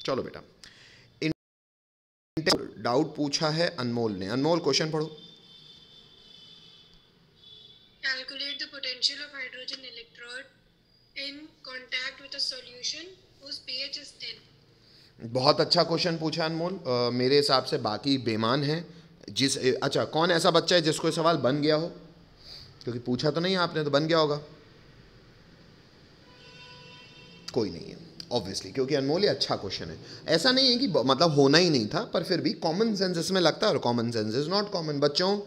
चलो बेटा, डाउट पूछा है अनमोल ने। अनमोल क्वेश्चन पढ़ो। Calculate the potential of hydrogen electrode in contact with a solution whose pH is 10. बहुत अच्छा क्वेश्चन पूछा अनमोल। मेरे हिसाब से बाकी बेमान है। अच्छा, कौन ऐसा बच्चा है जिसको सवाल बन गया हो? क्योंकि पूछा तो नहीं आपने, तो बन गया होगा। कोई नहीं है ऑब्वियसली, क्योंकि अनमोल ये अच्छा क्वेश्चन है। ऐसा नहीं है कि मतलब होना ही नहीं था, पर फिर भी कॉमन सेंस इसमें लगता है, और common sense is not common. बच्चों,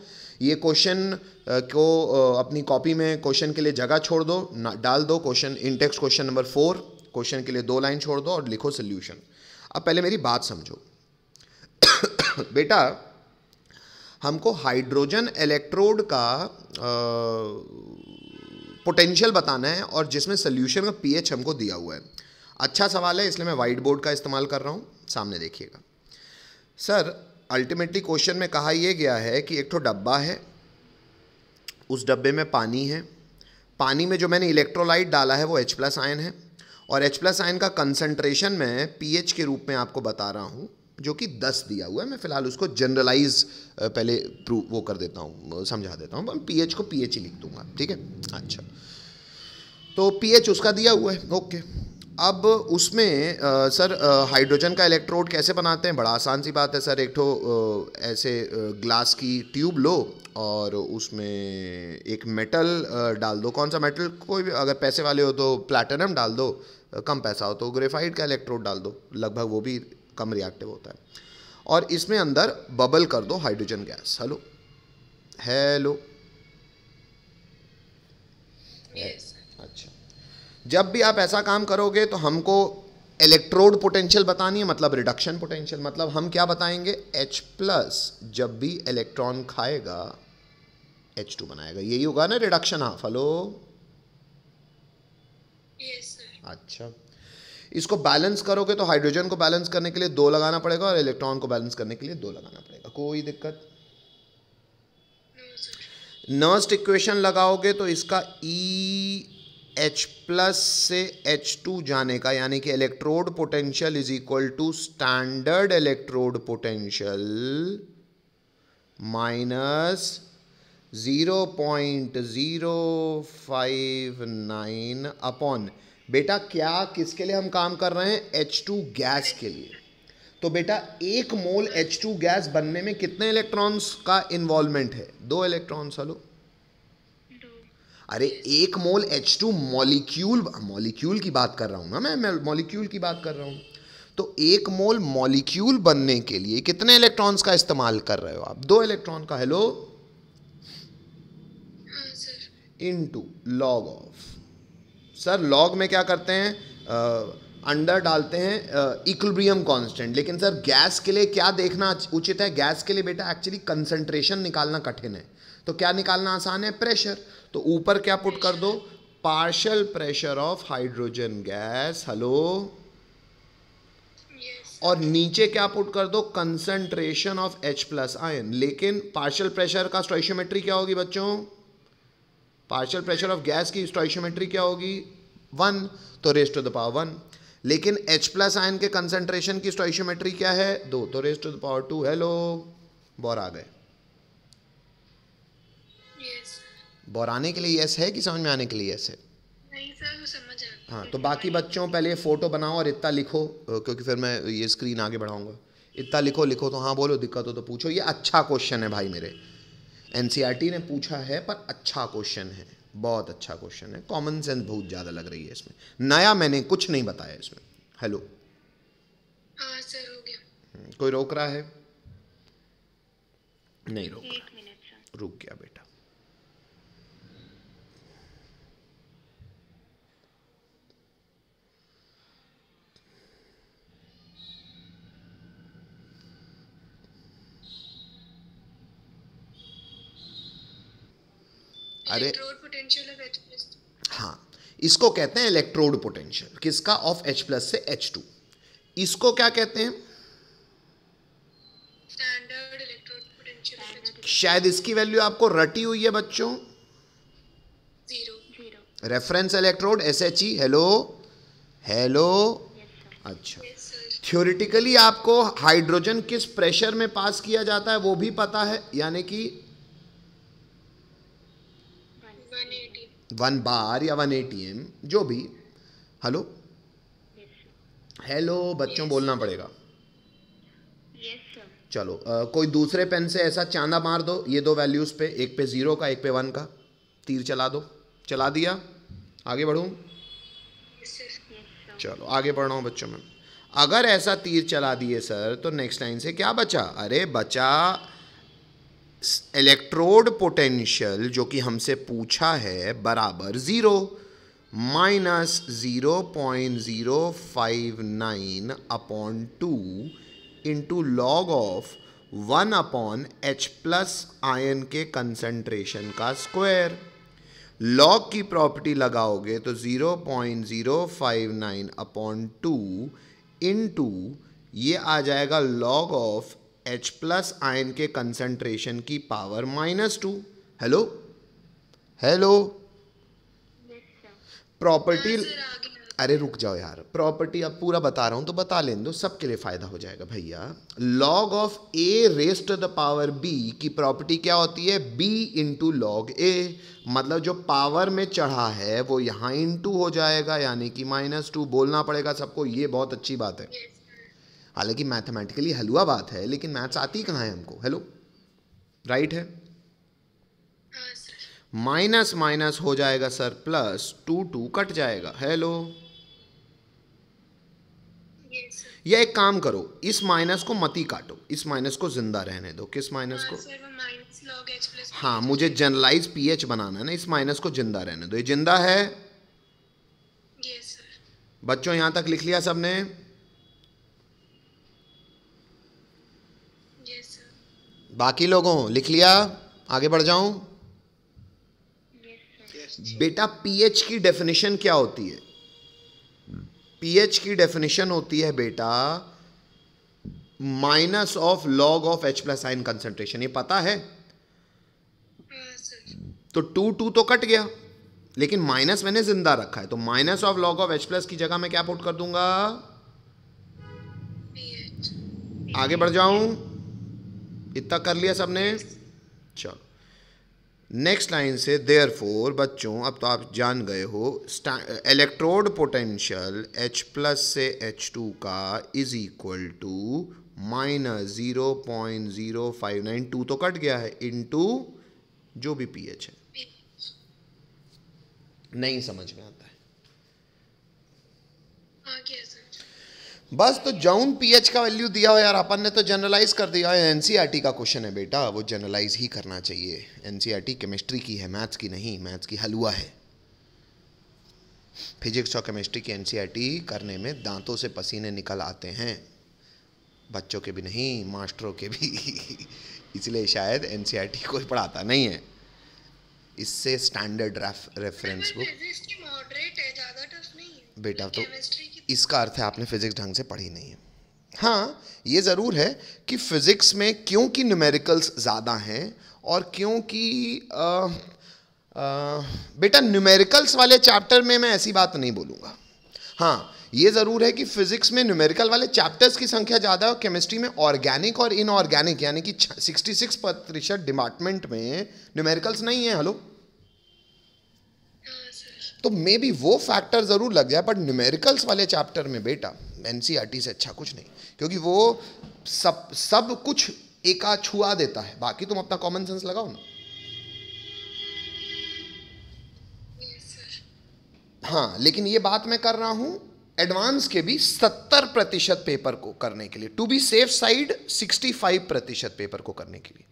ये क्वेश्चन को अपनी कॉपी में क्वेश्चन के लिए जगह छोड़ दो, डाल दो question in text, question number 4। Question के लिए 2 लाइन छोड़ दो और लिखो सोल्यूशन। अब पहले मेरी बात समझो बेटा, हमको हाइड्रोजन इलेक्ट्रोड का पोटेंशियल बताना है, और जिसमें सोल्यूशन का पीएच हमको दिया हुआ है। अच्छा सवाल है, इसलिए मैं वाइट बोर्ड का इस्तेमाल कर रहा हूँ। सामने देखिएगा सर, अल्टीमेटली क्वेश्चन में कहा यह गया है कि एक तो डब्बा है, उस डब्बे में पानी है। पानी में जो मैंने इलेक्ट्रोलाइट डाला है वो H+ आयन है, और H+ आयन का कंसंट्रेशन मैं पीएच के रूप में आपको बता रहा हूँ, जो कि 10 दिया हुआ है। मैं फिलहाल उसको जनरलाइज पहले प्रूव वो कर देता हूँ, समझा देता हूँ। पीएच को पीएच ही लिख दूंगा, ठीक है। अच्छा, तो पीएच उसका दिया हुआ है, ओके। अब उसमें सर हाइड्रोजन का इलेक्ट्रोड कैसे बनाते हैं? बड़ा आसान सी बात है सर। एक तो ऐसे ग्लास की ट्यूब लो और उसमें एक मेटल डाल दो। कौन सा मेटल? कोई भी, अगर पैसे वाले हो तो प्लैटिनम डाल दो, कम पैसा हो तो ग्रेफाइट का इलेक्ट्रोड डाल दो, लगभग वो भी कम रिएक्टिव होता है। और इसमें अंदर बबल कर दो हाइड्रोजन गैस। हेलो हेलो, अच्छा। जब भी आप ऐसा काम करोगे तो हमको इलेक्ट्रोड पोटेंशियल बतानी है, मतलब रिडक्शन पोटेंशियल। मतलब हम क्या बताएंगे? H+ जब भी इलेक्ट्रॉन खाएगा H2 बनाएगा, यही होगा ना reduction half. Hello, Yes, sir. अच्छा। इसको बैलेंस करोगे तो हाइड्रोजन को बैलेंस करने के लिए 2 लगाना पड़ेगा, और इलेक्ट्रॉन को बैलेंस करने के लिए 2 लगाना पड़ेगा। कोई दिक्कत? No, sir. नर्स्ट इक्वेशन लगाओगे तो इसका H+ से H2 जाने का, यानी कि electrode potential is equal to standard electrode potential minus 0.059 upon, बेटा क्या किसके लिए हम काम कर रहे हैं? H2 गैस के लिए। तो बेटा 1 मोल H2 गैस बनने में कितने इलेक्ट्रॉन्स का इन्वॉल्वमेंट है? 2 इलेक्ट्रॉन्स। हेलो, अरे 1 मोल H2 मॉलिक्यूल की बात कर रहा हूं ना मैं मॉलिक्यूल की बात कर रहा हूं। तो 1 मोल मॉलिक्यूल बनने के लिए कितने इलेक्ट्रॉन्स का इस्तेमाल कर रहे हो आप? 2 इलेक्ट्रॉन का। Hello, into log of. Sir log में क्या करते हैं? अंडर डालते हैं इक्विलिब्रियम कांस्टेंट। लेकिन सर गैस के लिए क्या देखना उचित है? गैस के लिए बेटा एक्चुअली कंसंट्रेशन निकालना कठिन है, तो क्या निकालना आसान है? प्रेशर। तो ऊपर क्या पुट कर दो? Partial pressure of hydrogen gas. Hello, और नीचे क्या पुट कर दो? Concentration of H+ ion. लेकिन पार्शियल प्रेशर का स्टोइशियोमेट्री क्या होगी बच्चों? पार्शियल प्रेशर ऑफ गैस की स्टोइशियोमेट्री क्या होगी? 1, तो रेज़ टू द पावर 1। लेकिन H+ आयन के कंसंट्रेशन की स्टोइशियोमेट्री क्या है? 2, तो raise to the power 2। Hello, bore आ गए? बोर आने के लिए यस है कि समझ में आने के लिए यस है? नहीं सर, वो समझ आ। हाँ, तो बाकी बच्चों पहले फोटो बनाओ और इतना लिखो, क्योंकि फिर मैं ये स्क्रीन आगे बढ़ाऊंगा। इतना लिखो तो हाँ बोलो, दिक्कत हो तो पूछो। ये अच्छा क्वेश्चन है भाई मेरे, NCERT ने पूछा है, पर अच्छा क्वेश्चन है, बहुत अच्छा क्वेश्चन है। कॉमन सेंस बहुत ज़्यादा लग रही है इसमें, नया मैंने कुछ नहीं बताया इसमें। हेलो, हाँ सर, हो गया। कोई रोक रहा है? नहीं रोक रहा। 1 मिनट सर। रुक गया बेटा। अरे इलेक्ट्रोड पोटेंशियल ऑफ H+। हाँ, इसको कहते हैं इलेक्ट्रोड पोटेंशियल। किसका? ऑफ H+ से H2। इसको क्या कहते हैं? Standard electrode potential of H+। शायद इसकी वैल्यू आपको रटी हुई है बच्चों। 0। Reference electrode SHE। Hello hello, अच्छा, Yes, sir. थ्योरेटिकली आपको हाइड्रोजन किस प्रेशर में पास किया जाता है वो भी पता है, यानी कि 180. 1 बार या 1 ATM जो भी। हेलो हेलो बच्चों, Yes. बोलना पड़ेगा। Yes sir. चलो कोई दूसरे पेन से ऐसा चांदा मार दो ये दो वैल्यूज़ पे, एक पे 0 का एक पे 1 का, तीर चला दो। चला दिया? आगे बढ़ूँ? Yes, sir. Yes sir. चलो आगे बढ़ रहा हूँ बच्चों में। अगर ऐसा तीर चला दिए सर तो नेक्स्ट लाइन से क्या बचा? अरे बचा इलेक्ट्रोड पोटेंशियल जो कि हमसे पूछा है बराबर 0 minus 0.059 upon 2 into log of 1 upon H plus ion के कंसंट्रेशन का स्क्वायर। लॉग की प्रॉपर्टी लगाओगे तो 0.059 अपॉन 2 इंटू ये आ जाएगा log of H plus ion के कंसंट्रेशन की power -2। Hello hello yes sir. Property, हाँ, sir, आगे. अरे रुक जाओ यार, प्रॉपर्टी अब पूरा बता रहा हूं तो बता लेने दो, सबके लिए फायदा हो जाएगा भैया। Log of a raise to the power b की प्रॉपर्टी क्या होती है? b इंटू लॉग a, मतलब जो पावर में चढ़ा है वो यहाँ इंटू हो जाएगा, यानी कि -2। बोलना पड़ेगा सबको, ये बहुत अच्छी बात है। Yes, sir. हालांकि मैथमेटिकली हलवा बात है, लेकिन मैथ्स आती कहाँ है हमको? हेलो, राइट है? हाँ, sir. माइनस माइनस हो जाएगा सर प्लस, 2 कट जाएगा। Hello, Yes, sir. या एक काम करो, इस माइनस को मत ही काटो, इस माइनस को जिंदा रहने दो। किस माइनस हाँ, को? sir, वो minus log H plus हाँ, मुझे जनरलाइज पीएच बनाना है ना, इस माइनस को जिंदा रहने दो। ये जिंदा है Yes, sir. बच्चों, यहां तक लिख लिया सबने? Yes, sir. बाकी लोगों लिख लिया? आगे बढ़ जाऊं? Yes sir. बेटा पीएच की डेफिनेशन क्या होती है? पीएच की डेफिनेशन होती है बेटा minus of log of H plus ion concentration. ये पता है? हाँ, sir. तो 2 तो कट गया, लेकिन माइनस मैंने जिंदा रखा है, तो minus of log of H plus की जगह मैं क्या पुट कर दूंगा? pH. आगे बढ़ जाऊं? इतना कर लिया सबने? चलो नेक्स्ट लाइन से, देयरफॉर बच्चों अब तो आप जान गए हो, इलेक्ट्रोड पोटेंशियल H प्लस से H2 का इज इक्वल टू माइनस 0.059, 2 तो कट गया है, इनटू जो भी pH है। pH. नहीं समझ में आता है आगे, sir. बस। तो जौन पीएच का वैल्यू दिया हो यार, अपन ने तो जनरलाइज कर दिया है। एनसीईआरटी का क्वेश्चन है बेटा, वो जनरलाइज ही करना चाहिए। एनसीईआरटी केमिस्ट्री की है, मैथ्स की नहीं, मैथ्स की हलवा है। फिजिक्स और केमिस्ट्री की एनसीईआरटी करने में दांतों से पसीने निकल आते हैं, बच्चों के भी नहीं, मास्टरों के भी इसलिए शायद एनसीईआरटी कोई पढ़ाता नहीं है। इससे स्टैंडर्ड रेफरेंस बुक फिजिक्स की मॉडरेट है, ज्यादा टफ नहीं है बेटा, तो केमिस्ट्री की. इसका अर्थ है आपने फिजिक्स ढंग से पढ़ी नहीं है। हाँ, ये ज़रूर है कि फिजिक्स में क्योंकि न्यूमेरिकल्स ज़्यादा हैं और क्योंकि बेटा न्यूमेरिकल्स वाले चैप्टर में मैं ऐसी बात नहीं बोलूँगा। हाँ, ये ज़रूर है कि फिजिक्स में न्यूमेरिकल वाले चैप्टर्स की संख्या ज़्यादा है और केमिस्ट्री में ऑर्गेनिक और इनऑर्गेनिक यानी कि 66% डिपार्टमेंट में न्यूमेरिकल्स नहीं है। हेलो, हाँ, sir. तो मे बी वो फैक्टर ज़रूर लग जाए, बट न्यूमेरिकल्स वाले चैप्टर में बेटा एनसीईआरटी से अच्छा कुछ नहीं, क्योंकि वो सब कुछ एक आध छुआ देता है, बाकी तुम अपना कॉमन सेंस लगाओ ना। Yes, sir. हाँ, लेकिन ये बात मैं कर रहा हूँ एडवांस के भी 70% पेपर को करने के लिए, to be safe side 65% paper को करने के लिए।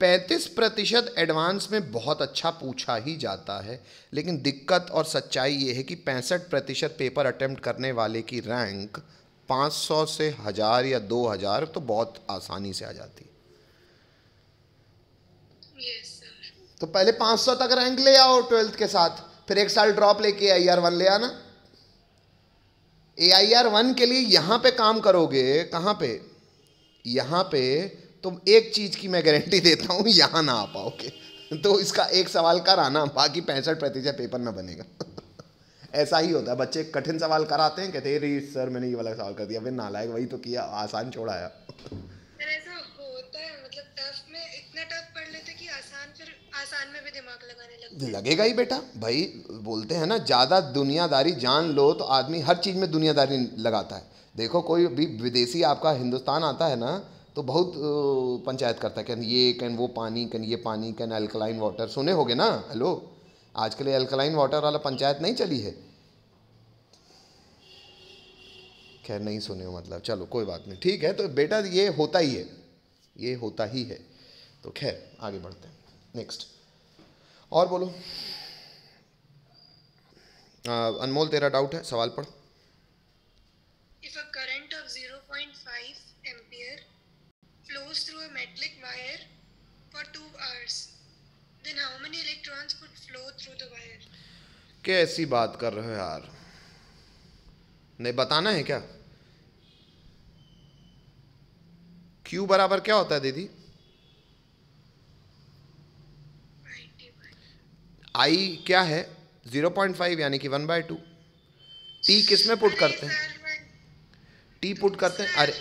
35% एडवांस में बहुत अच्छा पूछा ही जाता है, लेकिन दिक्कत और सच्चाई ये है कि 65% पेपर अटेम्प्ट करने वाले की रैंक 500 से 1000 या 2000 तो बहुत आसानी से आ जाती है। Yes, sir. तो पहले 500 तक रैंक ले आओ 12th के साथ, फिर एक साल ड्रॉप लेके AIR1 ले आना। AIR1 के लिए यहाँ पे काम करोगे, कहाँ पे? यहाँ पे तुम एक चीज़ की मैं गारंटी देता हूँ, यहाँ ना आ पाओगे। तो इसका एक सवाल कर आना, बाकी 65% पेपर में बनेगा। ऐसा ही होता है, बच्चे कठिन सवाल कराते हैं, कहते हैं अरे सर मैंने ये वाला सवाल कर दिया, फिर नालायक वही तो किया, आसान छोड़ाया। सर ऐसा होता है, मतलब टफ में इतना टफ पढ़ लेते कि आसान, फिर आसान में भी दिमाग लगाने लगते हैं। लगेगा ही बेटा भाई, बोलते हैं ना ज़्यादा दुनियादारी जान लो तो आदमी हर चीज़ में दुनियादारी लगाता है। देखो कोई भी विदेशी आपका हिंदुस्तान आता है ना तो बहुत पंचायत करता है, कैन ये कैन वो पानी, कैन ये पानी, कैन अल्कलाइन वाटर, सुने होगे ना। हेलो, आजकल ये अल्कलाइन वाटर वाला पंचायत नहीं चली है, खैर नहीं सुने हो मतलब, चलो कोई बात नहीं, ठीक है। तो बेटा ये होता ही है, ये होता ही है। तो खैर आगे बढ़ते हैं, नेक्स्ट और बोलो। अनमोल तेरा डाउट है, सवाल पढ़। If a current of 0.5 ampere flows through a metallic wire for 2 hours, then how many electrons would flow through the wire? कैसी बात कर रहे हो यार, नहीं बताना है क्या? Q बराबर क्या होता है दीदी? I क्या है? 0.5 यानी कि 1/2। T किस में पुट करते हैं? T पुट करते हैं, अरे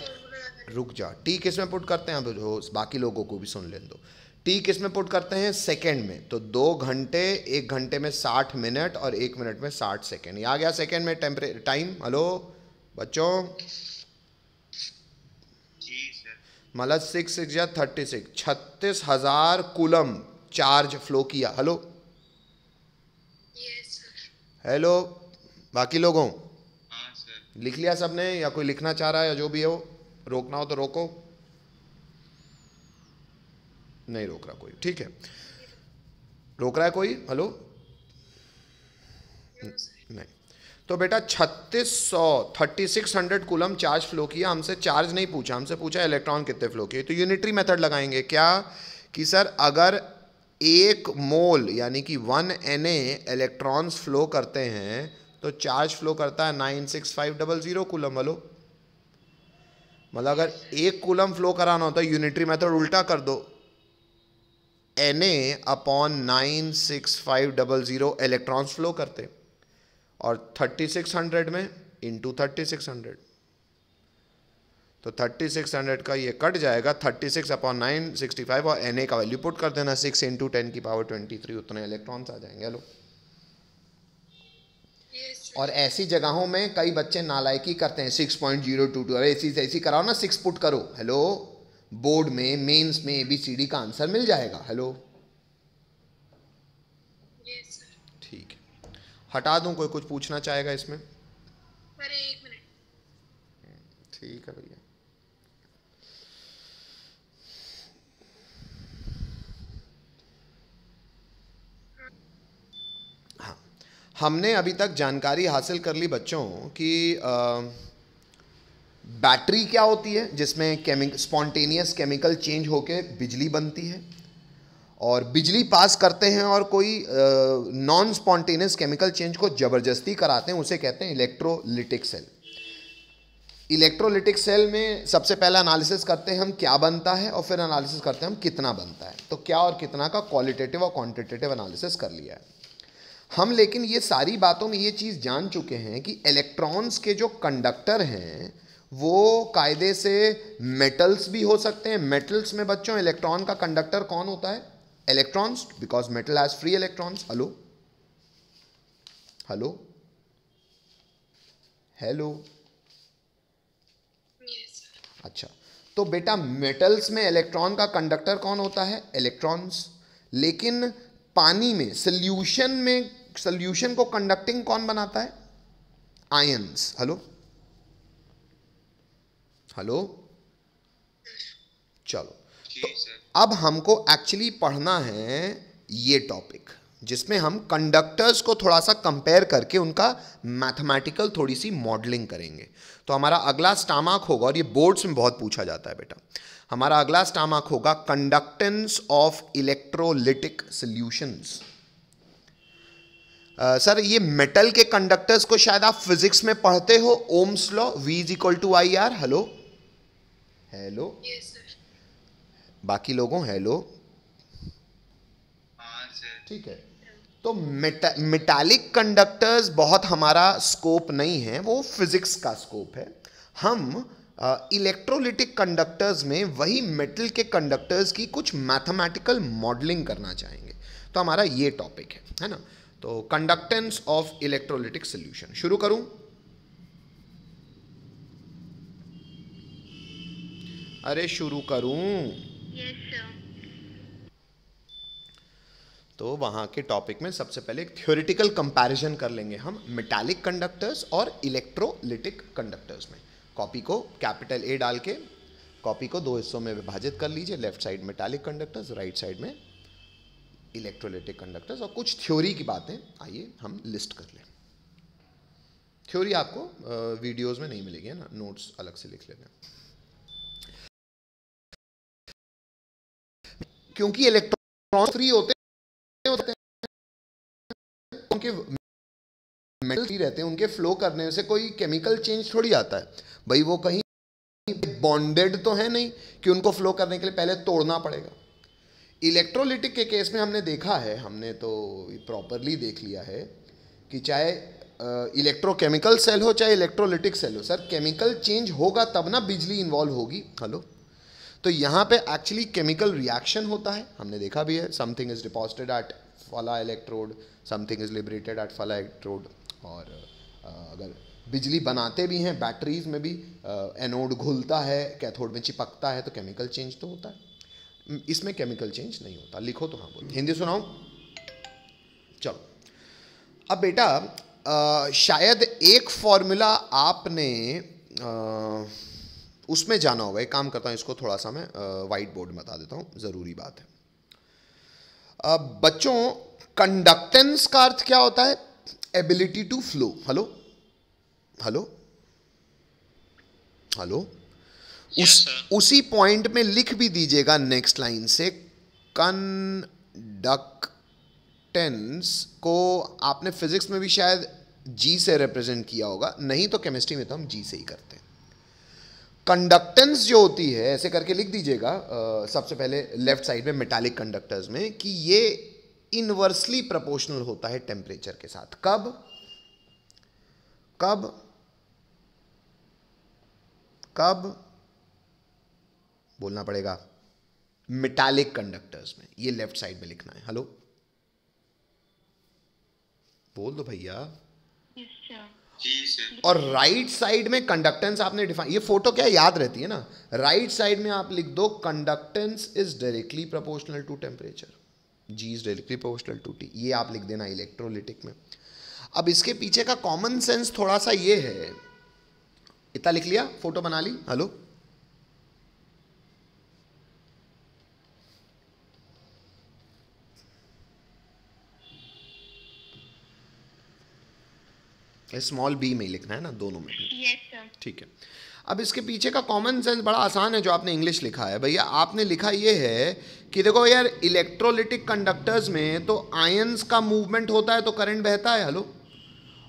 रुक जा, T किस में पुट करते हैं? अब बाकी लोगों को भी सुन लेने दो। T किस में पुट करते हैं? सेकंड में। तो 2 घंटे, 1 घंटे में 60 मिनट और 1 मिनट में 60 सेकंड। ये आ गया सेकंड में टाइम। हेलो बच्चों, मतलब 6 6 या 36, 36,000 कूलम चार्ज फ्लो किया। Hello Yes, sir. हेलो, बाकी लोगों लिख लिया सबने, या कोई लिखना चाह रहा है, या जो भी हो, रोकना हो तो रोको, नहीं रोक रहा कोई, ठीक है। रोक रहा है कोई? हेलो नहीं। तो बेटा 3600 कूलम चार्ज फ्लो किया। हमसे चार्ज नहीं पूछा, हमसे पूछा इलेक्ट्रॉन कितने फ्लो किए। तो यूनिटरी मेथड लगाएंगे क्या कि सर अगर 1 मोल यानी कि 1 Na इलेक्ट्रॉन्स फ्लो करते हैं तो चार्ज फ्लो करता है 96500 कूलम। हेलो, मतलब अगर 1 कूलम फ्लो कराना होता है, यूनिटरी मेथड उल्टा कर दो, Na/96500 इलेक्ट्रॉन्स फ्लो करते, और 3600 में इंटू 3600, तो 3600 का ये कट जाएगा, 36/965 और Na का वैल्यू पुट कर देना 6 × 10⁻23, उतने इलेक्ट्रॉन्स आ जाएंगे। Hello, Yes, sir. और ऐसी जगहों में कई बच्चे नालायकी करते हैं, 6.022, अरे ऐसी कराओ ना, 6 पुट करो। हेलो, बोर्ड में मेंस में ABCD का आंसर मिल जाएगा। Hello Yes, sir. ठीक है, हटा दूं, कोई कुछ पूछना चाहेगा इसमें? पर 1 मिनट। ठीक है भैया। हाँ, हमने अभी तक जानकारी हासिल कर ली बच्चों कि बैटरी क्या होती है, जिसमें स्पॉन्टेनियस केमिकल चेंज होकर बिजली बनती है, और बिजली पास करते हैं और कोई नॉन स्पॉन्टेनियस केमिकल चेंज को ज़बरदस्ती कराते हैं, उसे कहते हैं इलेक्ट्रोलिटिक सेल। इलेक्ट्रोलिटिक सेल में सबसे पहला एनालिसिस करते हैं हम क्या बनता है, और फिर एनालिसिस करते हैं हम कितना बनता है। तो क्या और कितना का क्वालिटेटिव और क्वांटिटेटिव एनालिसिस कर लिया है हम। लेकिन ये सारी बातों में ये चीज़ जान चुके हैं कि इलेक्ट्रॉन्स के जो कंडक्टर हैं वो कायदे से मेटल्स भी हो सकते हैं। मेटल्स में बच्चों इलेक्ट्रॉन का कंडक्टर कौन होता है? Electrons, because metal has free electrons. Hello hello hello, Yes, sir. अच्छा, तो बेटा मेटल्स में इलेक्ट्रॉन का कंडक्टर कौन होता है? इलेक्ट्रॉन्स। लेकिन पानी में सॉल्यूशन को कंडक्टिंग कौन बनाता है? आयंस। हेलो हेलो, चलो, तो अब हमको एक्चुअली पढ़ना है ये टॉपिक, जिसमें हम कंडक्टर्स को थोड़ा सा कंपेयर करके उनका मैथमेटिकल थोड़ी सी मॉडलिंग करेंगे। तो हमारा अगला स्टामार्क होगा, और ये बोर्ड्स में बहुत पूछा जाता है बेटा, हमारा अगला स्टामार्क होगा conductance of electrolytic solutions. Sir ये मेटल के कंडक्टर्स को शायद आप फिजिक्स में पढ़ते हो, Ohm's law, V = IR। Hello hello, Yes, sir. बाकी लोगों हेलो, ठीक है। तो मेटालिक कंडक्टर्स बहुत हमारा स्कोप नहीं है, वो फिजिक्स का स्कोप है। हम इलेक्ट्रोलिटिक कंडक्टर्स में वही मेटल के कंडक्टर्स की कुछ मैथमेटिकल मॉडलिंग करना चाहेंगे, तो हमारा ये टॉपिक है ना। तो कंडक्टेंस ऑफ इलेक्ट्रोलिटिक सॉल्यूशन शुरू करूं? अरे शुरू करूं? Yes, sir. तो वहाँ के टॉपिक में सबसे पहले एक थ्योरेटिकल कंपैरिजन कर लेंगे हम मेटालिक कंडक्टर्स और इलेक्ट्रोलिटिक कंडक्टर्स में। कॉपी को कैपिटल ए डाल के कॉपी को दो हिस्सों में विभाजित कर लीजिए, left side metallic conductors, right side में इलेक्ट्रोलिटिक कंडक्टर्स, और कुछ थ्योरी की बातें आइए हम लिस्ट कर लें। थ्योरी आपको वीडियोस में नहीं मिलेगी, है ना, नोट्स अलग से लिख लेना। क्योंकि इलेक्ट्रॉन फ्री होते हैं, उनके मेटल फ्री रहते हैं, उनके फ्लो करने से कोई केमिकल चेंज थोड़ी आता है भाई। वो कहीं बॉन्डेड तो है नहीं कि उनको फ्लो करने के लिए पहले तोड़ना पड़ेगा। इलेक्ट्रोलिटिक के केस में हमने देखा है, हमने तो प्रॉपरली देख लिया है कि चाहे इलेक्ट्रोकेमिकल सेल हो चाहे इलेक्ट्रोलिटिक सेल हो, सर केमिकल चेंज होगा तब ना बिजली इन्वॉल्व होगी। हेलो, तो यहाँ पे एक्चुअली केमिकल रिएक्शन होता है, हमने देखा भी है। समथिंग इज डिपॉजिटेड एट फला electrode, something is liberated at फला इलेक्ट्रोड। और अगर बिजली बनाते भी हैं बैटरीज में भी, एनोड घुलता है, कैथोड में चिपकता है, तो केमिकल चेंज तो होता है। इसमें केमिकल चेंज नहीं होता। लिखो तो हाँ बोलो, हिंदी सुनाऊं? चलो, अब बेटा शायद एक फॉर्मूला आपने उसमें जाना होगा। एक काम करता हूँ, इसको थोड़ा सा मैं वाइट बोर्ड में बता देता हूँ, ज़रूरी बात है। बच्चों, कंडक्टेंस का अर्थ क्या होता है? Ability to flow. Hello hello hello, उसी पॉइंट में लिख भी दीजिएगा नेक्स्ट लाइन से, कंडक्टेंस को आपने फिजिक्स में भी शायद जी से रिप्रेजेंट किया होगा, नहीं तो केमिस्ट्री में तो हम जी से ही करते हैं। कंडक्टेंस जो होती है, ऐसे करके लिख दीजिएगा सबसे पहले लेफ्ट साइड में मेटालिक कंडक्टर्स में, कि ये इनवर्सली प्रोपोर्शनल होता है टेम्परेचर के साथ। कब कब कब बोलना पड़ेगा? मेटालिक कंडक्टर्स में। ये लेफ्ट साइड में लिखना है। हेलो, बोल दो भैया। Yes, sir. और राइट साइड में कंडक्टेंस आपने डिफाइन, ये फोटो क्या याद रहती है ना, राइट साइड में आप लिख दो conductance is directly proportional to temperature, G is directly proportional to T. ये आप लिख देना इलेक्ट्रोलिटिक में। अब इसके पीछे का कॉमन सेंस थोड़ा सा ये है, इतना लिख लिया, फोटो बना ली। हेलो, स्मॉल बी में ही लिखना है ना, दोनों में। Yes, sir. ठीक है। अब इसके पीछे का कॉमन सेंस बड़ा आसान है, जो आपने इंग्लिश लिखा है भैया। आपने लिखा ये है कि देखो यार, इलेक्ट्रोलिटिक कंडक्टर्स में तो आयंस का मूवमेंट होता है तो करंट बहता है। हेलो,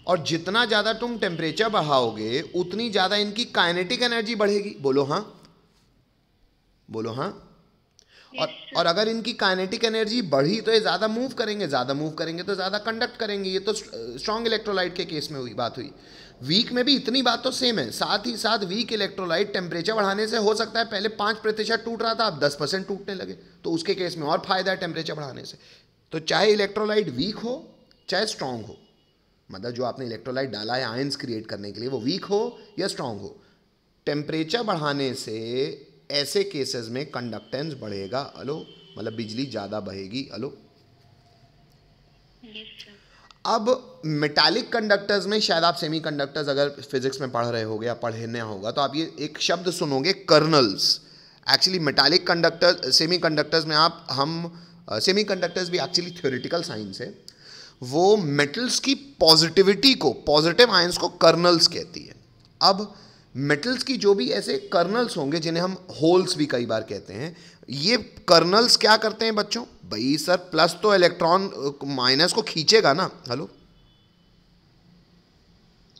और जितना ज़्यादा तुम टेम्परेचर बढ़ाओगे उतनी ज़्यादा इनकी काइनेटिक एनर्जी बढ़ेगी। बोलो हाँ, बोलो हाँ। और अगर इनकी काइनेटिक एनर्जी बढ़ी तो ये ज़्यादा मूव करेंगे, ज़्यादा मूव करेंगे तो ज़्यादा कंडक्ट करेंगे। ये तो स्ट्रॉन्ग इलेक्ट्रोलाइट के केस में हुई बात हुई। वीक में भी इतनी बात तो सेम है। साथ ही साथ वीक इलेक्ट्रोलाइट टेम्परेचर बढ़ाने से हो सकता है पहले 5% टूट रहा था, अब 10% टूटने लगे, तो उसके केस में और फायदा है टेम्परेचर बढ़ाने से। तो चाहे इलेक्ट्रोलाइट वीक हो चाहे स्ट्रॉन्ग हो, मतलब जो आपने इलेक्ट्रोलाइट डाला है आयंस क्रिएट करने के लिए, वो वीक हो या स्ट्रॉन्ग हो, टेम्परेचर बढ़ाने से ऐसे केसेस में कंडक्टेंस बढ़ेगा। हेलो, मतलब बिजली ज़्यादा बहेगी। Hello, Yes, sir. अब मेटालिक कंडक्टर्स में शायद आप सेमी कंडक्टर्स अगर फिजिक्स में पढ़ रहे होगे या पढ़ने होगा तो आप ये एक शब्द सुनोगे, colonel's. Actually metallic conductor, semi conductors में सेमी कंडक्टर्स भी एक्चुअली थ्योरेटिकल साइंस है। वो मेटल्स की पॉजिटिविटी को, पॉजिटिव आयंस को कर्नल्स कहती है। अब मेटल्स की जो भी ऐसे कर्नल्स होंगे, जिन्हें हम होल्स भी कई बार कहते हैं, ये कर्नल्स क्या करते हैं बच्चों? भाई सर, प्लस तो इलेक्ट्रॉन माइनस को खींचेगा ना। Hello,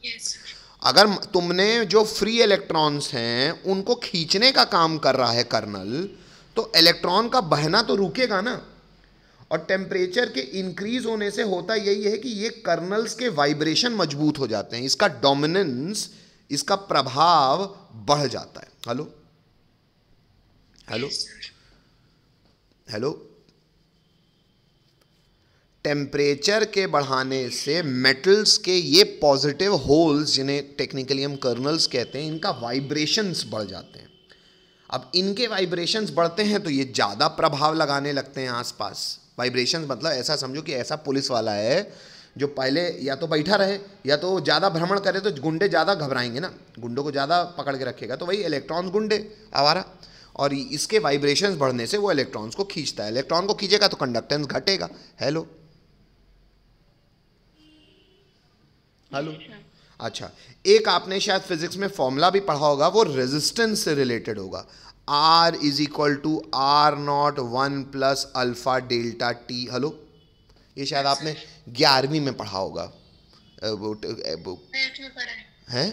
Yes. अगर तुमने जो फ्री इलेक्ट्रॉन्स हैं उनको खींचने का काम कर रहा है कर्नल, तो इलेक्ट्रॉन का बहना तो रुकेगा ना। और टेम्परेचर के इंक्रीज होने से होता यही है कि ये कर्नल्स के वाइब्रेशन मजबूत हो जाते हैं, इसका डोमिनेंस, इसका प्रभाव बढ़ जाता है। Hello hello Yes, sir. Hello temperature के बढ़ाने से मेटल्स के ये पॉजिटिव होल्स, जिन्हें टेक्निकली हम कर्नल्स कहते हैं, इनका वाइब्रेशंस बढ़ जाते हैं। अब इनके वाइब्रेशंस बढ़ते हैं तो ये ज़्यादा प्रभाव लगाने लगते हैं आसपास। वाइब्रेशंस मतलब ऐसा समझो कि ऐसा पुलिस वाला है जो पहले या तो बैठा रहे या तो ज़्यादा भ्रमण करे तो गुंडे ज़्यादा घबराएंगे ना, गुंडों को ज़्यादा पकड़ के रखेगा, तो वही इलेक्ट्रॉन्स गुंडे आवारा, और इसके वाइब्रेशंस बढ़ने से वो इलेक्ट्रॉन्स को खींचता है। इलेक्ट्रॉन को खींचेगा तो कंडक्टेंस घटेगा। हेलो हेलो अच्छा, एक आपने शायद फिजिक्स में फॉर्मूला भी पढ़ा होगा, वो रेजिस्टेंस से रिलेटेड होगा। R is equal to R0 1 plus alpha delta T. Hello, ये शायद आपने 11वीं में पढ़ा होगा। 12th में पढ़ा है। हैं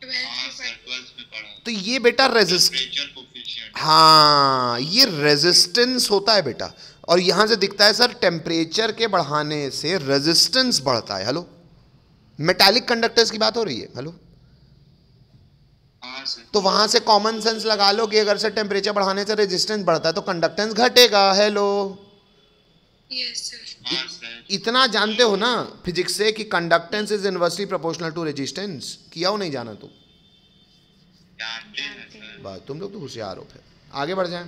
12th में पढ़ा है। तो ये बेटा हाँ, ये रेजिस्टेंस होता है बेटा, और यहां से दिखता है सर टेम्परेचर के बढ़ाने से रेजिस्टेंस बढ़ता है। हेलो, मेटालिक कंडक्टर्स की बात हो रही है। हेलो, तो वहां से कॉमन सेंस लगा लो कि अगर से टेम्परेचर बढ़ाने से रेजिस्टेंस बढ़ता है तो कंडक्टेंस घटेगा। Hello, Yes, sir. इतना जानते हो ना फिजिक्स से कि conductance is inversely proportional to resistance. किया हो नहीं जाना तो बात, तुम लोग तो होशियार हो। फिर आगे बढ़ जाएं।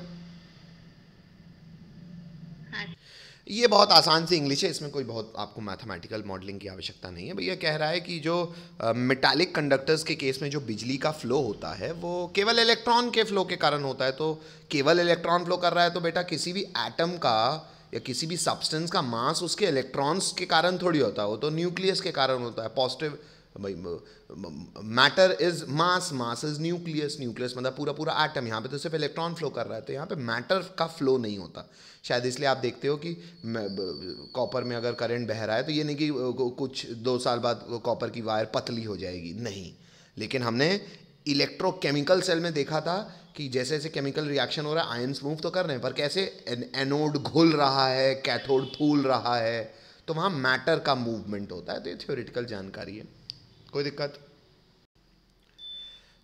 ये बहुत आसान सी इंग्लिश है, इसमें कोई बहुत आपको मैथमेटिकल मॉडलिंग की आवश्यकता नहीं है। भैया कह रहा है कि जो मेटालिक कंडक्टर्स के केस में जो बिजली का फ्लो होता है वो केवल इलेक्ट्रॉन के फ्लो के कारण होता है। तो केवल इलेक्ट्रॉन फ्लो कर रहा है तो बेटा किसी भी एटम का या किसी भी सब्सटेंस का मास उसके इलेक्ट्रॉन्स के कारण थोड़ी होता है, वो तो न्यूक्लियस के कारण होता है। Positive matter is mass, mass is nucleus, nucleus मतलब पूरा पूरा एटम। यहाँ पे तो सिर्फ इलेक्ट्रॉन फ्लो कर रहा है, तो यहाँ पे मैटर का फ्लो नहीं होता। शायद इसलिए आप देखते हो कि कॉपर में अगर करंट बह रहा है तो ये नहीं कि कुछ 2 साल बाद कॉपर की वायर पतली हो जाएगी, नहीं। लेकिन हमने इलेक्ट्रोकेमिकल सेल में देखा था कि जैसे जैसे केमिकल रिएक्शन हो रहा है आयंस मूव तो कर रहे हैं, पर कैसे एनोड घुल रहा है, कैथोड फूल रहा है, तो वहाँ मैटर का मूवमेंट होता है। तो ये थ्योरेटिकल जानकारी है, कोई दिक्कत।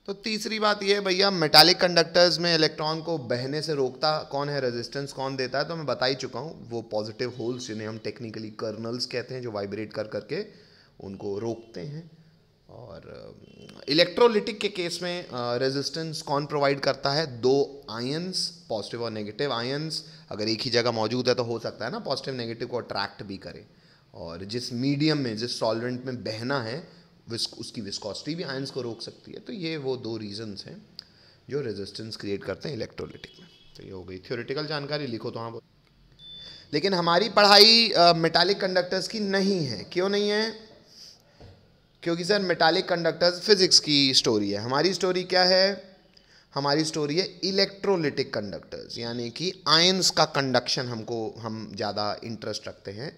तो तीसरी बात ये है भैया, मेटालिक कंडक्टर्स में इलेक्ट्रॉन को बहने से रोकता कौन है, रेजिस्टेंस कौन देता है, तो मैं बता ही चुका हूँ, वो पॉजिटिव होल्स जिन्हें हम टेक्निकली कर्नल्स कहते हैं, जो वाइब्रेट कर करके उनको रोकते हैं। और इलेक्ट्रोलिटिक के केस में रेजिस्टेंस कौन प्रोवाइड करता है, 2 आयंस, पॉजिटिव और नेगेटिव आयंस अगर एक ही जगह मौजूद है तो हो सकता है ना पॉजिटिव नेगेटिव को अट्रैक्ट भी करे। और जिस मीडियम में, जिस सॉल्वेंट में बहना है उसकी विस्कोसिटी भी आयंस को रोक सकती है। तो ये वो 2 रीजंस हैं जो रेजिस्टेंस क्रिएट करते हैं इलेक्ट्रोलिटिक में। तो ये हो गई थ्योरेटिकल जानकारी, लिखो तो हाँ। लेकिन हमारी पढ़ाई मेटालिक कंडक्टर्स की नहीं है। क्यों नहीं है? क्योंकि सर मेटालिक कंडक्टर्स फिजिक्स की स्टोरी है। हमारी स्टोरी क्या है? हमारी स्टोरी है इलेक्ट्रोलिटिक कंडक्टर्स, यानी कि आयंस का कंडक्शन हम ज़्यादा इंटरेस्ट रखते हैं।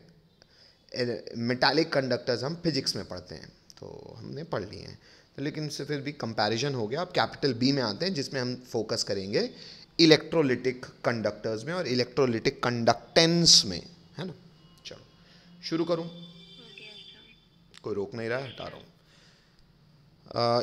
मेटालिक कंडक्टर्स हम फिजिक्स में पढ़ते हैं, तो हमने पढ़ लिए हैं। तो लेकिन इससे फिर भी कंपैरिजन हो गया। अब कैपिटल बी में आते हैं जिसमें हम फोकस करेंगे इलेक्ट्रोलिटिक कंडक्टर्स में और इलेक्ट्रोलिटिक कंडक्टेंस में, है ना। चलो शुरू करूं, कोई रोक नहीं रहा है, हटा रहा हूं।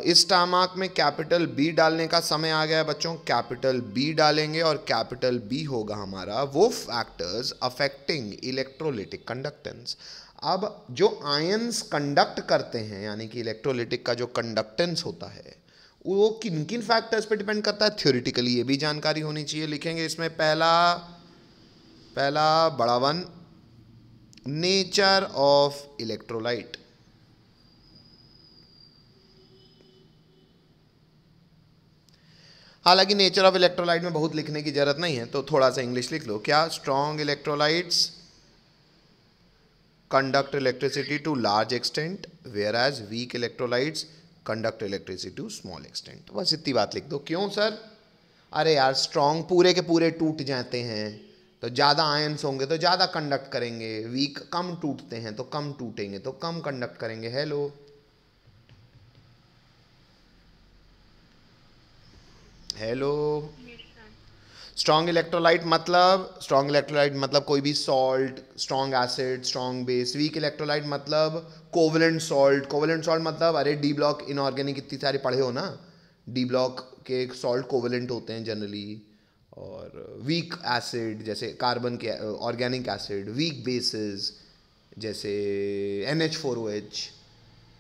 इस टामाक में कैपिटल बी डालने का समय आ गया है बच्चों। कैपिटल बी डालेंगे और कैपिटल बी होगा हमारा वो फैक्टर्स अफेक्टिंग इलेक्ट्रोलिटिक कंडक्टेंस। अब जो आयंस कंडक्ट करते हैं, यानी कि इलेक्ट्रोलिटिक का जो कंडक्टेंस होता है वो किन किन फैक्टर्स पे डिपेंड करता है, थ्योरेटिकली ये भी जानकारी होनी चाहिए। लिखेंगे इसमें पहला बड़ा वन, नेचर ऑफ इलेक्ट्रोलाइट। हालांकि नेचर ऑफ इलेक्ट्रोलाइट में बहुत लिखने की जरूरत नहीं है, तो थोड़ा सा इंग्लिश लिख लो। क्या? Strong electrolytes conduct electricity to large extent, whereas weak electrolytes conduct electricity to small extent। बस इतनी बात लिख दो। क्यों सर? अरे यार, स्ट्रॉन्ग पूरे के पूरे टूट जाते हैं तो ज़्यादा आयंस होंगे तो ज़्यादा कंडक्ट करेंगे, वीक कम टूटते हैं तो कम टूटेंगे तो कम कंडक्ट करेंगे। Hello, hello. स्ट्रॉन्ग इलेक्ट्रोलाइट मतलब कोई भी salt, strong acid, strong base. Weak electrolyte मतलब कोवलेंट सॉल्ट. कोवलेंट सॉल्ट मतलब अरे डी ब्लॉक इनऑर्गेनिक इतनी सारी पढ़े हो ना, डी ब्लॉक के सॉल्ट कोवलेंट होते हैं जनरली. और वीक एसिड जैसे कार्बन के ऑर्गेनिक एसिड. वीक बेसिस जैसे NH4OH.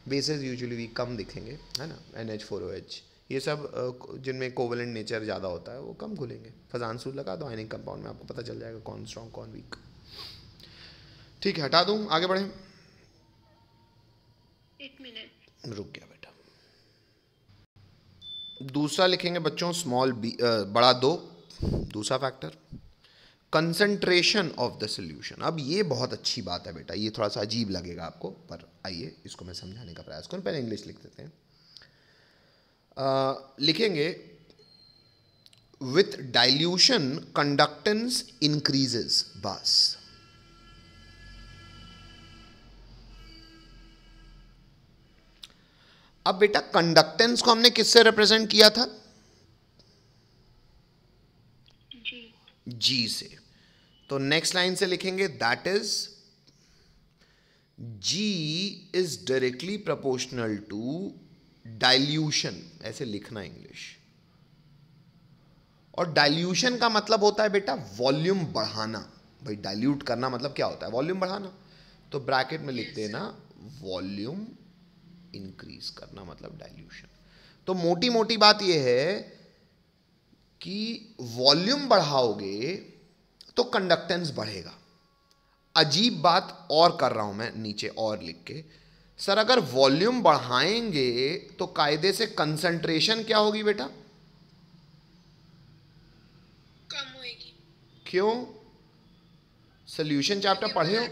बेसिस यूजुअली वीक कम दिखेंगे है ना, NH4OH. ये सब जिनमें कोवलेंट नेचर ज़्यादा होता है वो कम घुलेंगे. फजान सूद लगा दो आयनिक कंपाउंड में, आपको पता चल जाएगा कौन स्ट्रॉन्ग कौन वीक. ठीक है, हटा दूँ, आगे बढ़ें. 1 मिनट. रुक गया बेटा. दूसरा लिखेंगे बच्चों स्मॉल बी, बड़ा 2. दूसरा factor concentration of the solution. अब ये बहुत अच्छी बात है बेटा, ये थोड़ा सा अजीब लगेगा आपको, पर आइए इसको मैं समझाने का प्रयास करूँ. पहले इंग्लिश लिख देते हैं. लिखेंगे विथ डाइल्यूशन कंडक्टेंस इंक्रीजेस. बस अब बेटा कंडक्टेंस को हमने किससे रिप्रेजेंट किया था? जी से. तो नेक्स्ट लाइन से लिखेंगे that is G is directly proportional to dilution. ऐसे लिखना इंग्लिश. और डाइल्यूशन का मतलब होता है बेटा वॉल्यूम बढ़ाना. भाई डाइल्यूट करना मतलब क्या होता है? वॉल्यूम बढ़ाना. तो ब्रैकेट में लिख देना वॉल्यूम इंक्रीज करना मतलब डाइल्यूशन. तो मोटी मोटी बात यह है कि वॉल्यूम बढ़ाओगे तो कंडक्टेंस बढ़ेगा. अजीब बात और कर रहा हूं मैं नीचे और लिख के. सर अगर वॉल्यूम बढ़ाएंगे तो कायदे से कंसंट्रेशन क्या होगी बेटा? कम होएगी. क्यों? सॉल्यूशन चैप्टर पढ़े हो.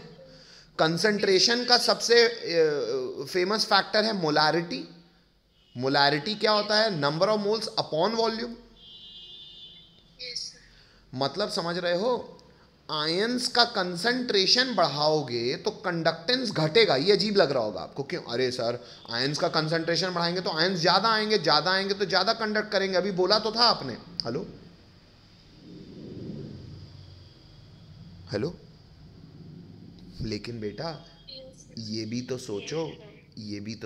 कंसंट्रेशन का सबसे फेमस फैक्टर है मोलारिटी. मोलारिटी क्या होता है? Number of moles upon volume. मतलब समझ रहे हो, आयंस का कंसंट्रेशन बढ़ाओगे तो कंडक्टेंस घटेगा. ये अजीब लग रहा होगा आपको. क्यों? अरे सर आयंस का कंसंट्रेशन बढ़ाएंगे तो आयंस ज्यादा आएंगे तो ज्यादा कंडक्ट करेंगे. अभी बोला तो था आपने. Hello hello. लेकिन बेटा ये भी तो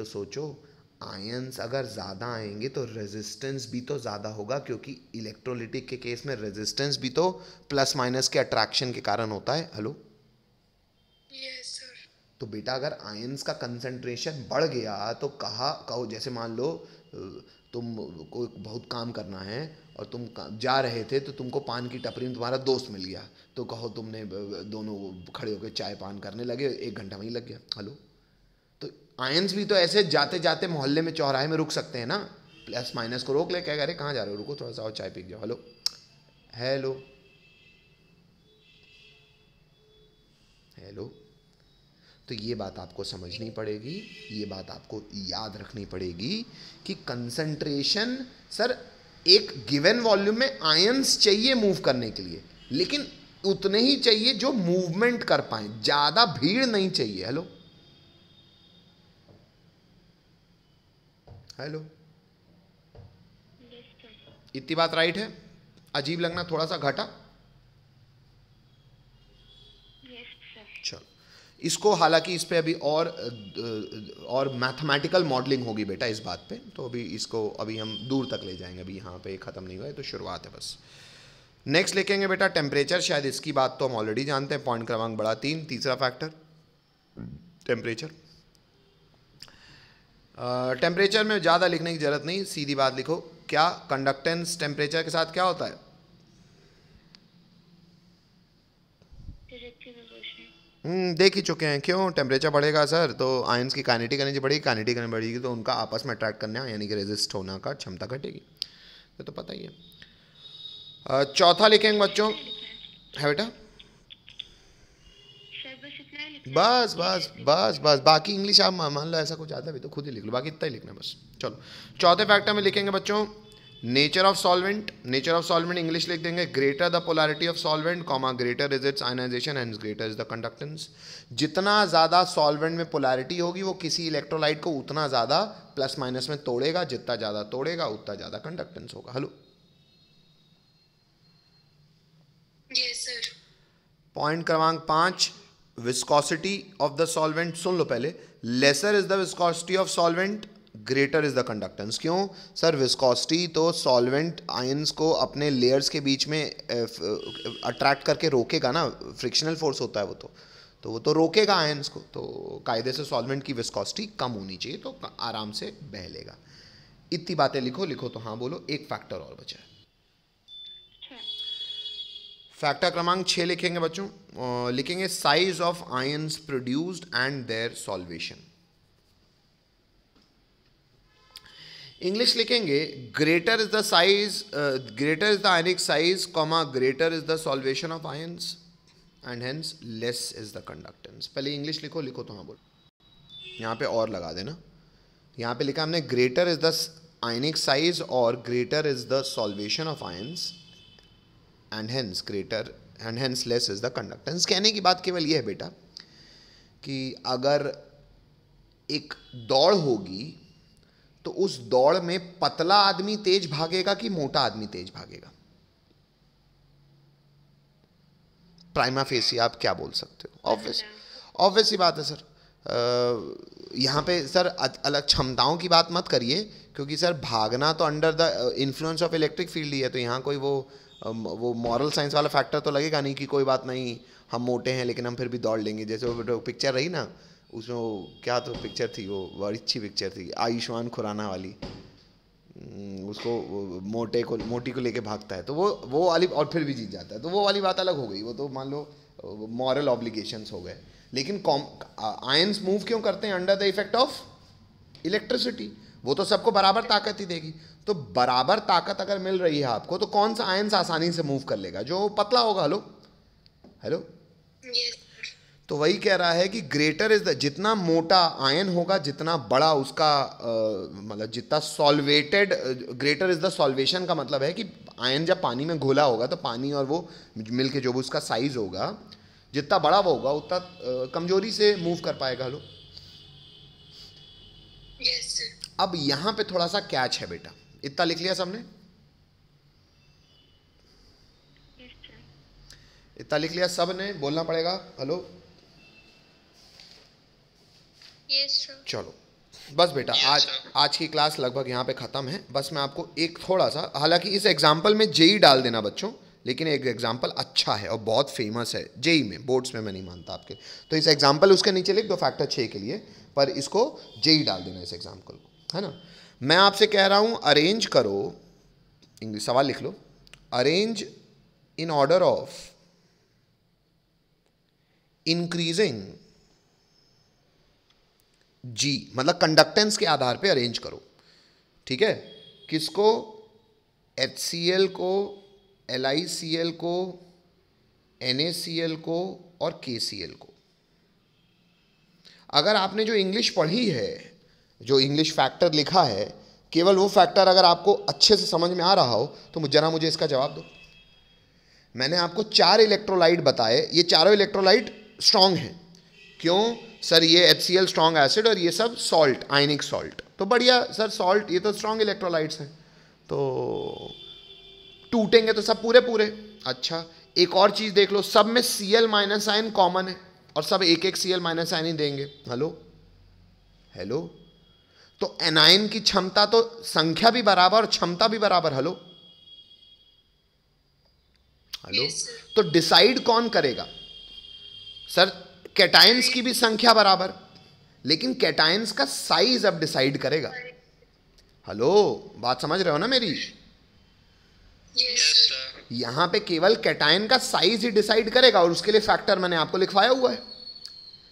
सोचो आयंस अगर ज़्यादा आएंगे तो रेजिस्टेंस भी तो ज़्यादा होगा, क्योंकि इलेक्ट्रोलिटिक के केस में रेजिस्टेंस भी तो प्लस माइनस के अट्रैक्शन के कारण होता है. हेलो. Yes sir. तो बेटा अगर आयंस का कंसंट्रेशन बढ़ गया तो कहो जैसे मान लो तुम को बहुत काम करना है और तुम जा रहे थे तो तुमको पान की टपरी में तुम्हारा दोस्त मिल गया. तो कहो तुमने दोनों खड़े होकर चाय पान करने लगे, 1 घंटा वहीं लग गया. हेलो. तो आयंस भी तो ऐसे जाते जाते मोहल्ले में चौराहे में रुक सकते हैं ना. प्लस माइनस को रोक ले, क्या अरे कहाँ जा रहे हो, रुको थोड़ा सा और चाय पी जाओ. Hello hello hello. तो ये बात आपको समझनी पड़ेगी, ये बात आपको याद रखनी पड़ेगी कि कंसंट्रेशन सर एक गिवन वॉल्यूम में आयंस चाहिए मूव करने के लिए, लेकिन उतने ही चाहिए जो मूवमेंट कर पाए, ज्यादा भीड़ नहीं चाहिए. Hello hello. इतनी बात राइट है? अजीब लगना थोड़ा सा घटा. चलो इसको, हालांकि इस पे अभी और मैथमेटिकल मॉडलिंग होगी बेटा इस बात पे, तो अभी इसको अभी हम दूर तक ले जाएंगे. अभी यहाँ पे ख़त्म नहीं हुआ है, तो शुरुआत है बस. नेक्स्ट लिखेंगे बेटा टेम्परेचर. शायद इसकी बात तो हम ऑलरेडी जानते हैं. पॉइंट क्रमांक बड़ा 3. तीसरा फैक्टर टेम्परेचर. टेम्परेचर में ज़्यादा लिखने की ज़रूरत नहीं, सीधी बात लिखो. क्या कंडक्टेंस टेम्परेचर के साथ क्या होता है? देख ही चुके हैं. क्यों? टेम्परेचर बढ़ेगा सर तो आयंस की काइनेटिक एनर्जी बढ़ेगी, काइनेटिक एनर्जी बढ़ेगी तो उनका आपस में अट्रैक्ट करने यानी कि रेजिस्ट होने का क्षमता घटेगी. ये तो पता ही है. चौथा लिखेंगे बच्चों है बेटा. बस बस बस बस बाकी इंग्लिश आप मान लो ऐसा कुछ आता है तो खुद ही लिख लो, बाकी इतना ही लिखना बस. चलो चौथे फैक्टर में लिखेंगे बच्चों nature of solvent. Nature of solvent English लिख देंगे greater the polarity of solvent comma greater is its ionization and greater is the conductance. जितना ज़्यादा सॉल्वेंट में पोलैरिटी होगी वो किसी इलेक्ट्रोलाइट को उतना ज़्यादा प्लस माइनस में तोड़ेगा, जितना ज़्यादा तोड़ेगा उतना ज़्यादा कंडक्टेंस होगा. हेलो पॉइंट क्रमांक 5, विस्कोसिटी ऑफ द सॉल्वेंट। सुन लो पहले, lesser is the viscosity of solvent, greater is the conductance. क्यों सर? विस्कोसिटी तो सॉल्वेंट आयंस को अपने लेयर्स के बीच में अट्रैक्ट करके रोकेगा ना, फ्रिक्शनल फोर्स होता है वो तो रोकेगा आयंस को, तो कायदे से सॉल्वेंट की विस्कोसिटी कम होनी चाहिए, तो आराम से बह लेगा। इतनी बातें लिखो तो हाँ बोलो। एक फैक्टर और बचा है, फैक्टर क्रमांक 6 लिखेंगे बच्चों। लिखेंगे size of ions produced and their solvation. English लिखेंगे greater is the size, greater is the ionic size comma greater is the solvation of ions and hence less is the conductance. पहले English लिखो तो हाँ बोलो। यहाँ पे और लगा देना, यहाँ पे लिखा हमने greater is the ionic size और greater is the solvation of ions and hence less is the conductance. कहने की बात केवल यह है बेटा कि अगर एक दौड़ होगी तो उस दौड़ में पतला आदमी तेज भागेगा कि मोटा आदमी तेज भागेगा? प्राइमा फेसी आप क्या बोल सकते हो? ऑब्वियस ही बात है सर। यहाँ पे सर अलग क्षमताओं की बात मत करिए, क्योंकि सर भागना तो under the influence of electric field ही है, तो यहाँ कोई वो मॉरल साइंस वाला फैक्टर तो लगेगा नहीं कि कोई बात नहीं हम मोटे हैं लेकिन हम फिर भी दौड़ लेंगे। जैसे वो पिक्चर रही ना, उसमें वो क्या तो पिक्चर थी, वो बड़ी अच्छी पिक्चर थी, आयुष्मान खुराना वाली, उसको मोटी को लेके भागता है तो वो वाली, और फिर भी जीत जाता है, तो वो वाली बात अलग हो गई। वो तो मान लो मॉरल ऑब्लिगेशंस हो गए। लेकिन आयंस मूव क्यों करते हैं? Under the effect of electricity. वो तो सबको बराबर ताकत ही देगी, तो बराबर ताकत अगर मिल रही है आपको, तो कौन सा आयंस आसानी से मूव कर लेगा? जो पतला होगा। हेलो तो वही कह रहा है कि ग्रेटर इज द, जितना मोटा आयन होगा जितना बड़ा उसका मतलब जितना solvated, greater is the solvation का मतलब है कि आयन जब पानी में घोला होगा तो पानी और वो मिलके जो भी उसका साइज होगा, जितना बड़ा वो होगा उतना कमजोरी से मूव कर पाएगा। हेलो अब यहां पे थोड़ा सा कैच है बेटा। इतना लिख लिया सबने? इतना लिख लिया सबने? बोलना पड़ेगा हेलो। चलो बस बेटा, आज की क्लास लगभग यहाँ पे ख़त्म है। बस मैं आपको एक थोड़ा सा, हालांकि इस एग्जाम्पल में जेई डाल देना बच्चों, लेकिन एक एग्जाम्पल अच्छा है और बहुत फेमस है जेई में, बोर्ड्स में मैं नहीं मानता आपके, तो इस एग्जाम्पल उसके नीचे लिख दो फैक्टर 6 के लिए, पर इसको जेई डाल देना इस एग्जाम्पल को, है ना। मैं आपसे कह रहा हूँ अरेंज करो, इंग्लिश सवाल लिख लो, arrange in order of increasing जी, मतलब कंडक्टेंस के आधार पे अरेंज करो, ठीक है। किसको? HCl को, LiCl को, NaCl को और KCl को। अगर आपने जो इंग्लिश पढ़ी है, जो इंग्लिश फैक्टर लिखा है, केवल वो फैक्टर अगर आपको अच्छे से समझ में आ रहा हो तो जरा मुझे इसका जवाब दो। मैंने आपको 4 इलेक्ट्रोलाइट बताए, ये चारों इलेक्ट्रोलाइट स्ट्रांग हैं। क्यों सर? ये HCl स्ट्रांग एसिड और ये सब सॉल्ट, आयनिक सॉल्ट, तो बढ़िया सर, सॉल्ट ये तो स्ट्रांग इलेक्ट्रोलाइट्स हैं, तो टूटेंगे तो सब पूरे। अच्छा एक और चीज़ देख लो, सब में Cl माइनस आयन कॉमन है और सब एक Cl माइनस आयन ही देंगे। हेलो तो एनायन की क्षमता तो, संख्या भी बराबर और क्षमता भी बराबर। हेलो तो डिसाइड कौन करेगा? सर कैटायंस की भी संख्या बराबर, लेकिन कैटायंस का साइज अब डिसाइड करेगा। हेलो बात समझ रहे हो ना मेरी? यहां पे केवल कैटायन का साइज ही डिसाइड करेगा और उसके लिए फैक्टर मैंने आपको लिखवाया हुआ है,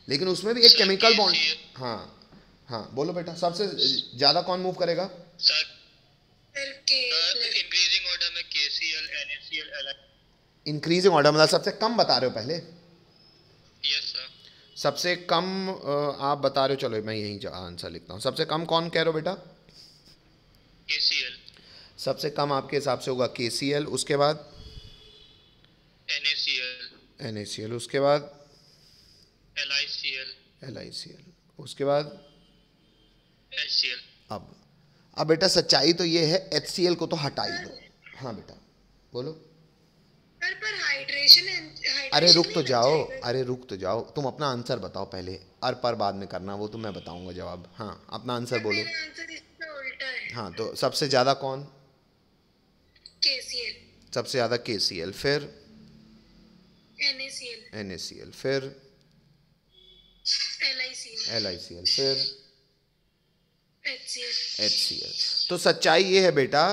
लेकिन उसमें भी एक केमिकल बॉन्ड। हाँ बोलो बेटा, सबसे ज्यादा कौन मूव करेगा? इंक्रीजिंग ऑर्डर में KCl, NaCl, Li। Increasing order मतलब सबसे कम बता रहे हो पहले? Yes sir. सबसे कम आप बता रहे हो, चलो मैं यही आंसर लिखता हूँ। सबसे कम कौन कह रहे हो बेटा? KCl। सबसे कम आपके हिसाब से होगा KCl, उसके बाद NaCl, उसके बाद LiCl, उसके बाद HCl। अब बेटा सच्चाई तो ये है, HCl को तो हटा ही दो। हाँ बेटा बोलो। पर हाइड्रेशन, अरे रुक तो नहीं जाओ, लग जाएगा? अरे रुक तो जाओ, तुम अपना आंसर बताओ पहले, और पर बाद में करना, वो तो मैं बताऊंगा जवाब। हाँ अपना आंसर बोलो। मेरा आंसर इसका उल्टा है। हाँ तो सबसे ज़्यादा कौन? KCl, सबसे ज़्यादा KCl, फिर NaCl, NaCl, फिर LiCl, LiCl, फिर HCl। HCl। तो सच्चाई ये है बेटा,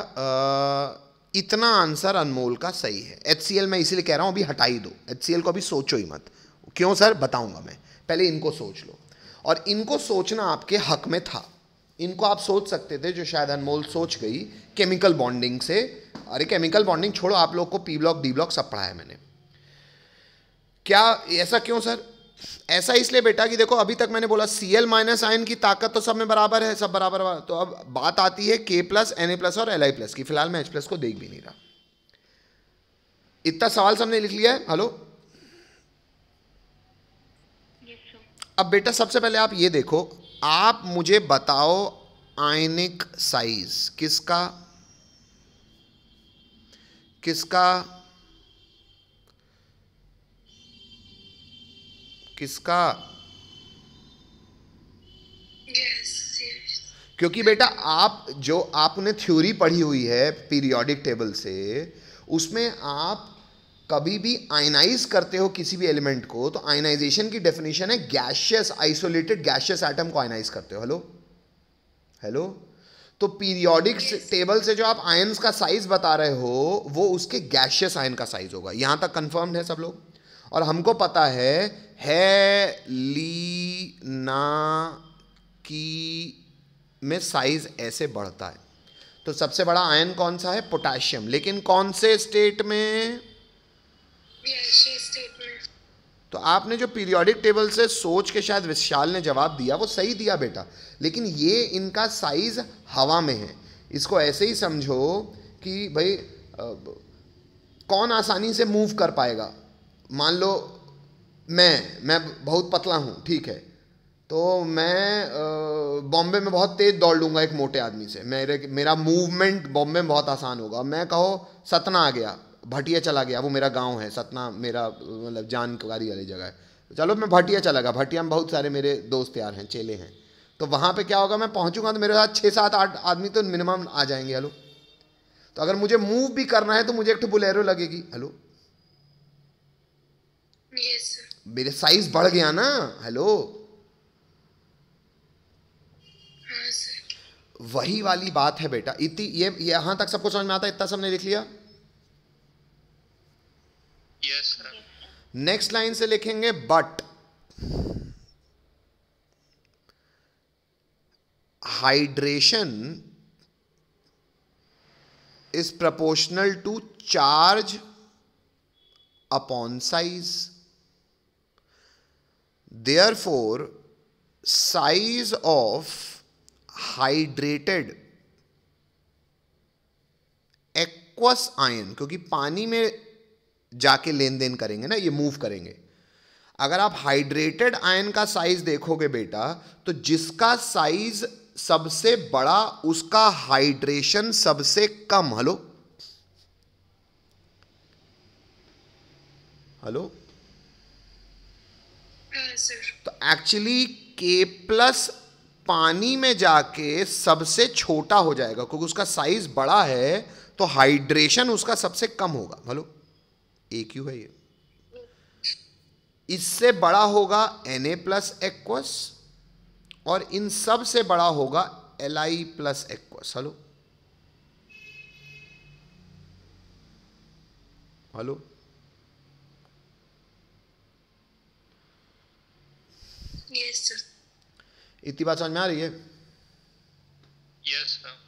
इतना आंसर अनमोल का सही है। HCl मैं इसीलिए कह रहा हूँ अभी हटा ही दो, HCl को अभी सोचो ही मत। क्यों सर? बताऊंगा मैं, पहले इनको सोच लो। और इनको सोचना आपके हक में था, इनको आप सोच सकते थे, जो शायद अनमोल सोच गई केमिकल बॉन्डिंग से। अरे केमिकल बॉन्डिंग छोड़ो, आप लोग को P ब्लॉक D ब्लॉक सब पढ़ा है मैंने। क्या ऐसा क्यों सर? ऐसा इसलिए बेटा कि देखो अभी तक मैंने बोला Cl माइनस आयन की ताकत तो सब में बराबर है, सब बराबर। तो अब बात आती है K प्लस Na प्लस और Li प्लस की। फिलहाल मैं H प्लस को देख भी नहीं रहा। इतना सवाल सबने लिख लिया है? हेलो। Yes, sir. अब बेटा सबसे पहले आप ये देखो, आप मुझे बताओ आयनिक साइज किसका किसका किसका? Yes, yes. क्योंकि बेटा आप जो आपने थ्योरी पढ़ी हुई है पीरियोडिक टेबल से, उसमें आप कभी भी आयनाइज करते हो किसी भी एलिमेंट को, तो आयनाइजेशन की डेफिनेशन है गैशियस, आइसोलेटेड गैशियस एटम को आयनाइज करते हो। Hello hello. तो पीरियोडिक टेबल से जो आप आयंस का साइज बता रहे हो, वो उसके गैशियस आयन का साइज होगा। यहां तक कंफर्म्ड है सब लोग? और हमको पता है ली ना की में साइज ऐसे बढ़ता है। तो सबसे बड़ा आयन कौन सा है? पोटेशियम। लेकिन कौन से स्टेट में? Gaseous state में। तो आपने जो पीरियोडिक टेबल से सोच के शायद विशाल ने जवाब दिया, वो सही दिया बेटा, लेकिन ये इनका साइज हवा में है। इसको ऐसे ही समझो कि भाई कौन आसानी से मूव कर पाएगा। मान लो मैं बहुत पतला हूँ, ठीक है, तो मैं बॉम्बे में बहुत तेज दौड़ लूँगा एक मोटे आदमी से, मेरा मूवमेंट बॉम्बे में बहुत आसान होगा। मैं कहो सतना आ गया, भटिया चला गया, वो मेरा गांव है, सतना मेरा मतलब जानकारी वाली जगह है, चलो मैं भटिया चला गया, भटिया में बहुत सारे मेरे दोस्त यार हैं, चेले हैं, तो वहाँ पे क्या होगा, मैं पहुँचूंगा तो मेरे साथ 6-7-8 आदमी तो मिनिमम आ जाएंगे। हेलो। तो अगर मुझे मूव भी करना है तो मुझे एक तो बुलेरो लगेगी। हेलो। Yes, sir. मेरे साइज बढ़ गया ना। हेलो। हाँ सर। वही वाली बात है बेटा। इतनी ये यहां तक सबको समझ में आता है? इतना सबने लिख लिया? Yes sir. नेक्स्ट लाइन से लिखेंगे but hydration is proportional to charge upon size. Therefore, size of hydrated aqueous ion, क्योंकि पानी में जाके लेन देन करेंगे ना, ये मूव करेंगे। अगर आप हाइड्रेटेड आयन का साइज देखोगे बेटा, तो जिसका साइज सबसे बड़ा उसका हाइड्रेशन सबसे कम। Hello hello. हाँ सर। तो एक्चुअली K प्लस पानी में जाके सबसे छोटा हो जाएगा, क्योंकि उसका साइज बड़ा है, तो हाइड्रेशन उसका सबसे कम होगा। हेलो, AQ है ये। इससे बड़ा होगा Na प्लस एक्वस, और इन सब से बड़ा होगा Li plus aqueous. Hello hello. Yes sir. इतनी बात समझ में आ रही है? Yes sir.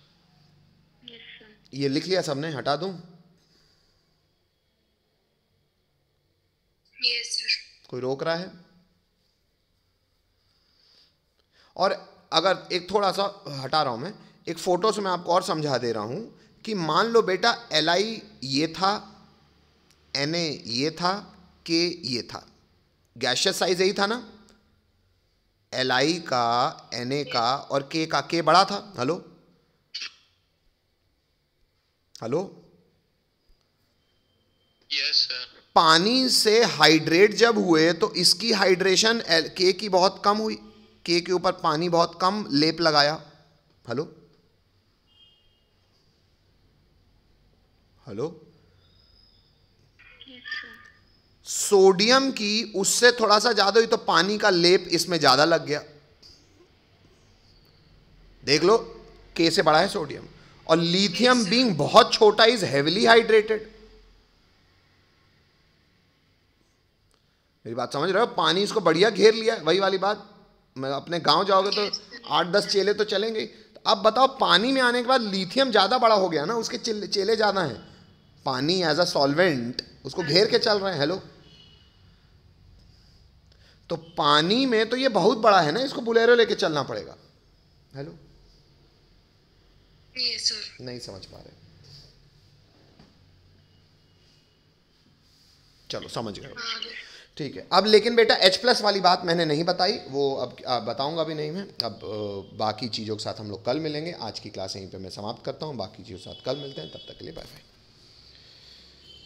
Yes, sir. ये लिख लिया सबने? हटा दूं? Yes sir. कोई रोक रहा है? और अगर एक थोड़ा सा हटा रहा हूं मैं, एक फोटो से मैं आपको और समझा दे रहा हूं कि मान लो बेटा Li ये था, Na ये था, K ये था, गैशियस साइज यही था ना, Li का, Na का और K का। K बड़ा था। Hello hello. Yes sir. पानी से हाइड्रेट जब हुए तो इसकी हाइड्रेशन के की बहुत कम हुई, के ऊपर पानी बहुत कम लेप लगाया। Hello hello, Yes, sir. Sodium की उससे थोड़ा सा ज्यादा हुई तो पानी का लेप इसमें ज्यादा लग गया। देख लो, के से बड़ा है सोडियम, और लिथियम बीइंग बहुत छोटा इज हेविली हाइड्रेटेड। मेरी बात समझ रहे हो? पानी इसको बढ़िया घेर लिया। वही वाली बात, मैं अपने गांव जाओगे तो 8-10 चेले तो चलेंगे। तो अब बताओ, पानी में आने के बाद लिथियम ज़्यादा बड़ा हो गया ना, उसके चेले ज़्यादा हैं। पानी एज अ सॉल्वेंट उसको घेर के चल रहे हैं। हेलो, तो पानी में तो ये बहुत बड़ा है ना, इसको बुलेरो लेके चलना पड़ेगा। Hello, Yes, sir. नहीं समझ पा रहे? चलो समझ गए, ठीक है। अब लेकिन बेटा H+ वाली बात मैंने नहीं बताई, वो अब बताऊंगा भी नहीं मैं। अब बाकी चीज़ों के साथ हम लोग कल मिलेंगे। आज की क्लास यहीं पे मैं समाप्त करता हूँ, बाकी चीज़ों के साथ कल मिलते हैं। तब तक के लिए बाय बाय।